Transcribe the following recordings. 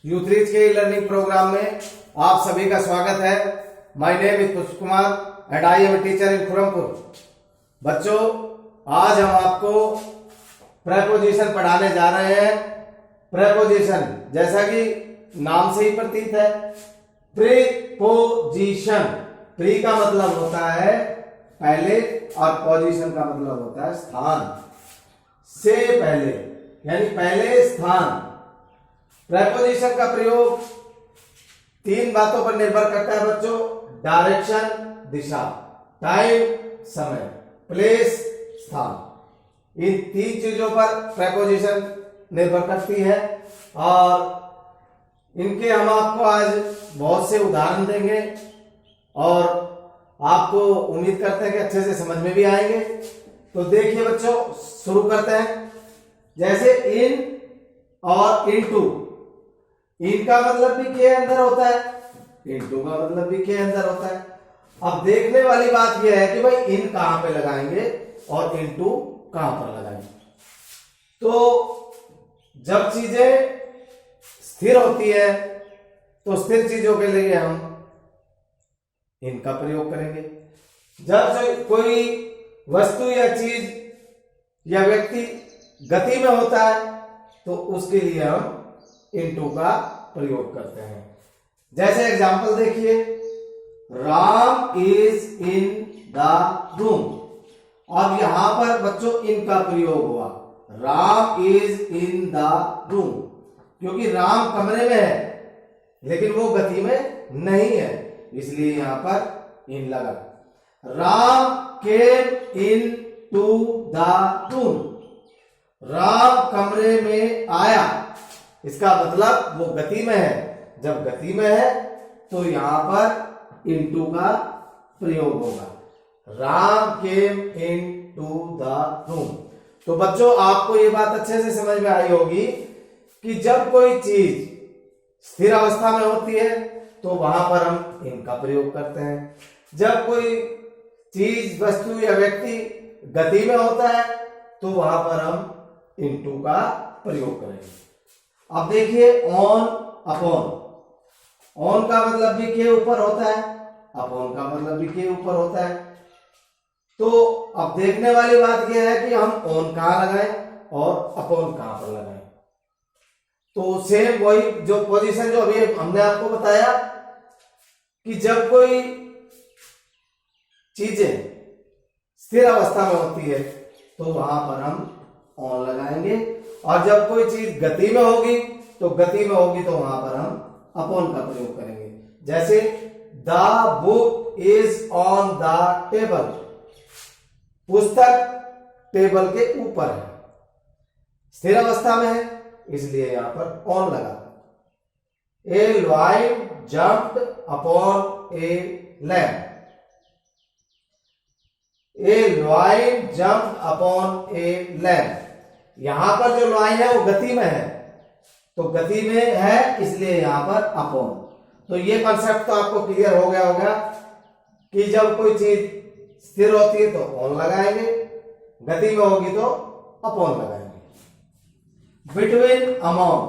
यूथरीच के learning programme में आप सभी का स्वागत है। My name is Pushp Kumar and I am a teacher in Khurampur. बच्चों, आज हम आपको प्रेपोजिशन पढ़ाने जा रहे हैं। प्रेपोजिशन जैसा कि नाम से ही प्रतीत है, प्रीपोजिशन। प्री का मतलब होता है पहले और पोजीशन का मतलब होता है स्थान, से पहले, यानी पहले स्थान। प्रेपोजिशन का प्रयोग तीन बातों पर निर्भर करता है बच्चों: डायरेक्शन दिशा, टाइम समय, प्लेस स्थान। इन तीन चीजों पर प्रेपोजिशन निर्भर करती है और इनके हम आपको आज बहुत से उदाहरण देंगे और आपको उम्मीद करते हैं कि अच्छे से समझ में भी आएंगे। तो देखिए बच्चों, शुरू करते हैं। जैसे इन और इनटू। इन का मतलब भी के अंदर होता है, इनटू का मतलब भी के अंदर होता है। अब देखने वाली बात यह है कि भाई इन कहां पे लगाएंगे और इनटू कहां पर लगाएंगे। तो जब चीजें स्थिर होती है तो स्थिर चीजों के लिए हम इनका प्रयोग करेंगे। जब कोई वस्तु या चीज या व्यक्ति गति में होता है तो उसके लिए हम इनटू का प्रयोग करते हैं। जैसे एग्जांपल देखिए, Ram is in the room. अब यहां पर बच्चों इन का प्रयोग हुआ, Ram is in the room, क्योंकि राम कमरे में है लेकिन वो गति में नहीं है, इसलिए यहां पर इन लगा। राम केम इन टू द रूम। राम कमरे में आया, इसका मतलब वो गति में है। जब गति में है तो यहां पर इनटू का प्रयोग होगा। राम केम इन टू द रूम। तो बच्चों, आपको ये बात अच्छे से समझ में आई होगी कि जब कोई चीज स्थिर अवस्था में होती है तो वहां पर हम इनका प्रयोग करते हैं। जब कोई चीज, वस्तु या व्यक्ति गति में होता है तो वहां पर हम इनटू का प्रयोग करेंगे। अब देखिए, ऑन अपॉन। ऑन का मतलब भी के ऊपर होता है, अपॉन का मतलब भी के ऊपर होता है। तो अब देखने वाली बात यह है कि हम ऑन कहां लगाएं और अपॉन कहां पर लगाएं। तो सेम वही जो पोजीशन जो अभी हमने आपको बताया कि जब कोई चीजें स्थिर अवस्था में होती है तो वहां पर हम ऑन लगाएंगे, और जब कोई चीज गति में होगी तो वहां पर हम अपॉन का प्रयोग करेंगे। जैसे the book is on the table. पुस्तक टेबल के ऊपर है, स्थिर अवस्था में है, इसलिए यहां पर ऑन लगा। A lion jumped upon a lamp. A lion jumped upon a lamp. यहां पर जो लॉयन है वो गति में है, तो गति में है इसलिए यहां पर अपॉन। तो ये कॉन्सेप्ट तो आपको क्लियर हो गया होगा कि जब कोई चीज स्थिर होती है तो ऑन लगाएंगे, गति में होगी तो अपॉन लगाएंगे। Between among.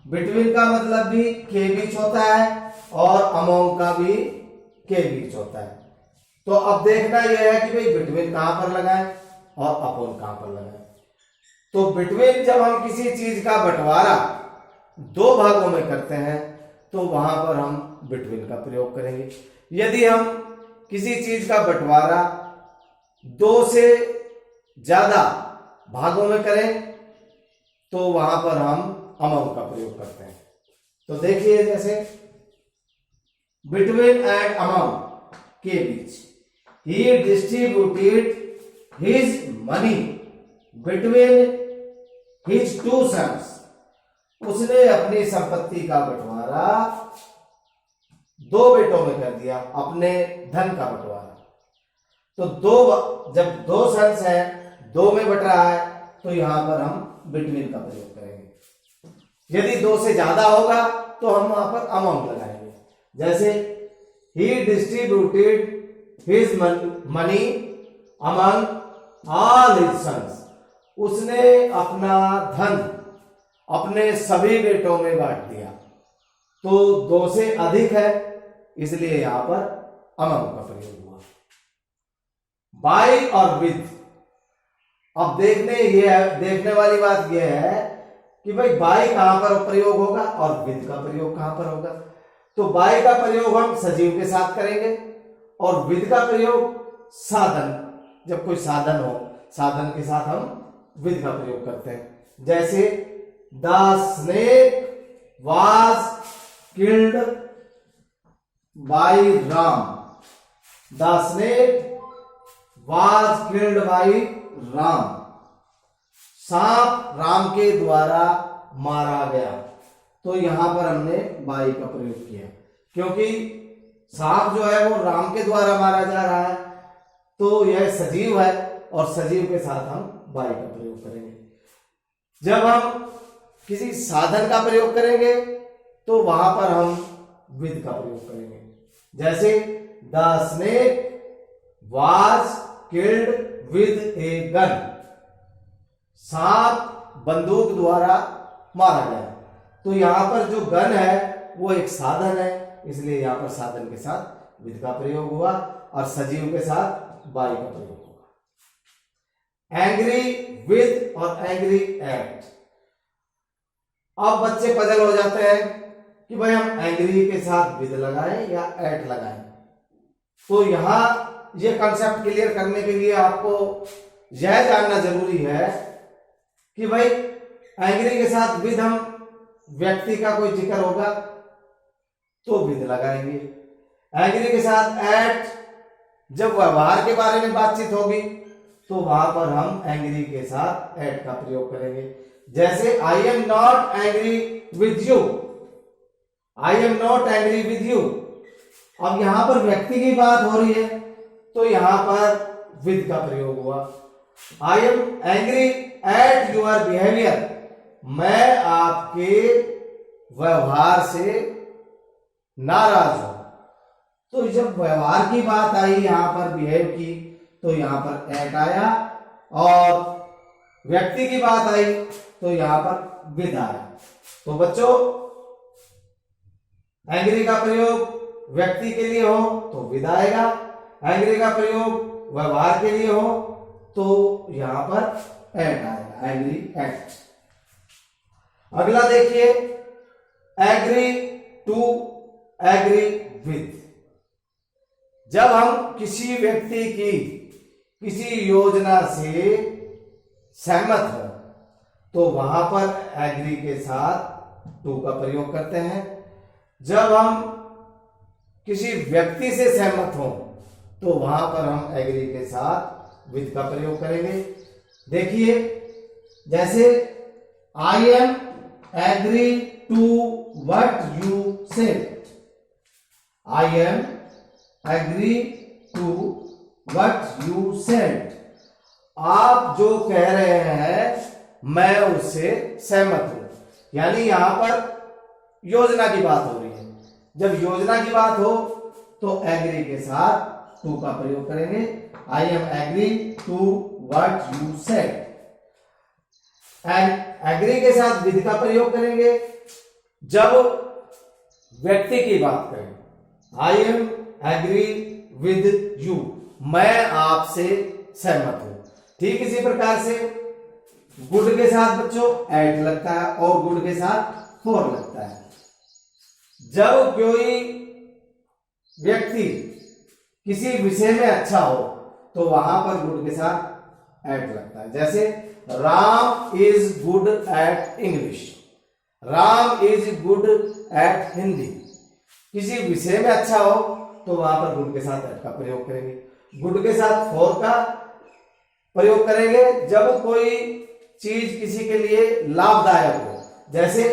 बिटवीन का मतलब भी के बीच होता है और अमॉन्ग का भी के बीच होता है। तो अब देखना यह है कि भाई बिटवीन कहां पर लगाएं और अपॉन कहां पर लगाएं। तो बिटवीन जब हम किसी चीज का बंटवारा दो भागों में करते हैं तो वहां पर हम बिटवीन का प्रयोग करेंगे। यदि हम किसी चीज का बंटवारा दो से ज्यादा भागों में करें तो वहां पर हम अमॉन्ग का प्रयोग करते हैं। तो देखिए, जैसे बिटवीन एंड अमॉन्ग, के बीच। He distributed his money between his two sons. उसने अपनी संपत्ति का बंटवारा दो बेटों में कर दिया, अपने धन का बंटवारा। तो जब दो सन्स है, दो में बट रहा है, तो यहां पर हम बिटवीन का प्रयोग करेंगे। यदि दो से ज्यादा होगा तो हम वहां पर अमॉन्ग लगाएंगे। जैसे he distributed his money among all his sons. उसने अपना धन अपने सभी बेटों में बांट दिया, तो 2 से अधिक है, इसलिए यहां पर अमंग का प्रयोग हुआ। बाई और विद, अब देखने वाली बात यह है कि भाई बाई कहां पर प्रयोग होगा और विद का प्रयोग कहां पर होगा। तो बाई का प्रयोग हम सजीव के साथ करेंगे और विद का प्रयोग साधन, जब कोई साधन हो, साधन के साथ हम विद का प्रयोग करते हैं। जैसे the snake was killed by Ram, the snake was killed by Ram, सांप राम के द्वारा मारा गया। तो यहां पर हमने बाई का प्रयोग किया, क्योंकि सांप जो है वो राम के द्वारा मारा जा रहा है, तो यह सजीव है और सजीव के साथ हम बाई का प्रयोग करेंगे। जब हम किसी साधन का प्रयोग करेंगे तो वहां पर हम विद का प्रयोग करेंगे। जैसे the snake was killed with a gun, सांप बंदूक द्वारा मारा गया। तो यहां पर जो गन है वो एक साधन है, इसलिए यहां पर साधन के साथ विद का प्रयोग हुआ और सजीव के साथ बाई का प्रयोग होगा। एंग्री विद और एंग्री एट, अब बच्चे पजल हो जाते हैं कि भाई हम एंग्री के साथ विद लगाएं या एट लगाएं। तो यहां ये कंसेप्ट क्लियर करने के लिए आपको यह जानना जरूरी है कि भाई एंग्री के साथ विद हम व्यक्ति का कोई जिक्र होगा तो विद लगाएंगे, एंग्री के साथ एट जब व्यवहार के बारे में बातचीत होगी तो वहां पर हम एंग्री के साथ एट का प्रयोग करेंगे। जैसे I am not angry with you, I am not angry with you. अब यहां पर व्यक्ति की बात हो रही है तो यहां पर विद का प्रयोग हुआ। I am angry at your behaviour, मैं आपके व्यवहार से नाराज हूं। तो जब व्यवहार की बात आई यहां पर बिहेव की तो यहां पर एट आया, और व्यक्ति की बात आई तो यहां पर विद आया। तो बच्चों एंग्री का प्रयोग व्यक्ति के लिए हो तो विद आएगा, एंग्री का प्रयोग व्यवहार के लिए हो तो यहां पर एट आएगा, एंग्री एट। अगला देखिए एग्री टू एग्री विद, जब हम किसी व्यक्ति की किसी योजना से सहमत हो तो वहां पर एग्री के साथ टू का प्रयोग करते हैं। जब हम किसी व्यक्ति से सहमत हो तो वहां पर हम एग्री के साथ विद का प्रयोग करेंगे। देखिए जैसे I am agree to what you said, I am agree to what you said, आप जो कह रहे हैं मैं उससे सहमत हूं। यानी यहां पर योजना की बात हो रही है। जब योजना की बात हो तो एग्री के साथ टू का प्रयोग करेंगे। I am agree to what you said. And agree के साथ विद का प्रयोग करेंगे जब व्यक्ति की बात करें। I am agree with you, मैं आपसे सहमत हूं। ठीक इसी प्रकार से गुड के साथ बच्चों एट लगता है और गुड के साथ फॉर लगता है। जब कोई व्यक्ति किसी विषय में अच्छा हो तो वहां पर गुड के साथ एट लगता है। जैसे Ram is good at English, Ram is good at Hindi. किसी विषय में अच्छा हो तो वहां पर गुड के साथ एट का प्रयोग करेंगे। गुड के साथ फॉर का प्रयोग करेंगे जब कोई चीज किसी के लिए लाभदायक हो। जैसे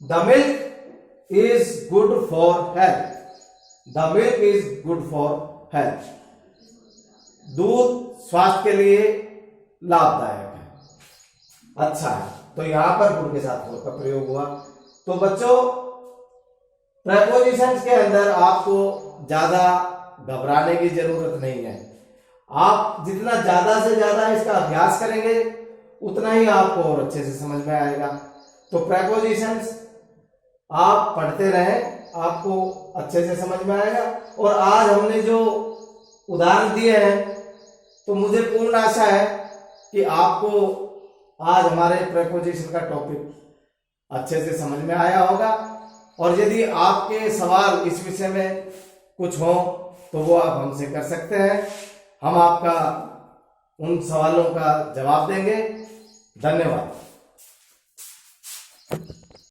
the milk is good for health, the milk is good for health, दूध स्वास्थ्य के लिए लाभदायक है, अच्छा है। तो यहां पर गुड के साथ फॉर का प्रयोग हुआ। तो बच्चों प्रेपोजिशंस के अंदर आपको ज्यादा घबराने की जरूरत नहीं है। आप जितना ज्यादा से ज्यादा इसका अभ्यास करेंगे उतना ही आपको और अच्छे से समझ में आएगा। तो प्रेपोजिशंस आप पढ़ते रहें, आपको अच्छे से समझ में आएगा। और आज हमने जो उदाहरण दिए हैं तो मुझे पूर्ण आशा है कि आपको आज हमारे प्रेपोजिशन का टॉपिक अच्छे से समझ में आया होगा। और यदि आपके सवाल इस विषय में कुछ हो तो वो आप हमसे कर सकते हैं, हम आपका उन सवालों का जवाब देंगे। धन्यवाद।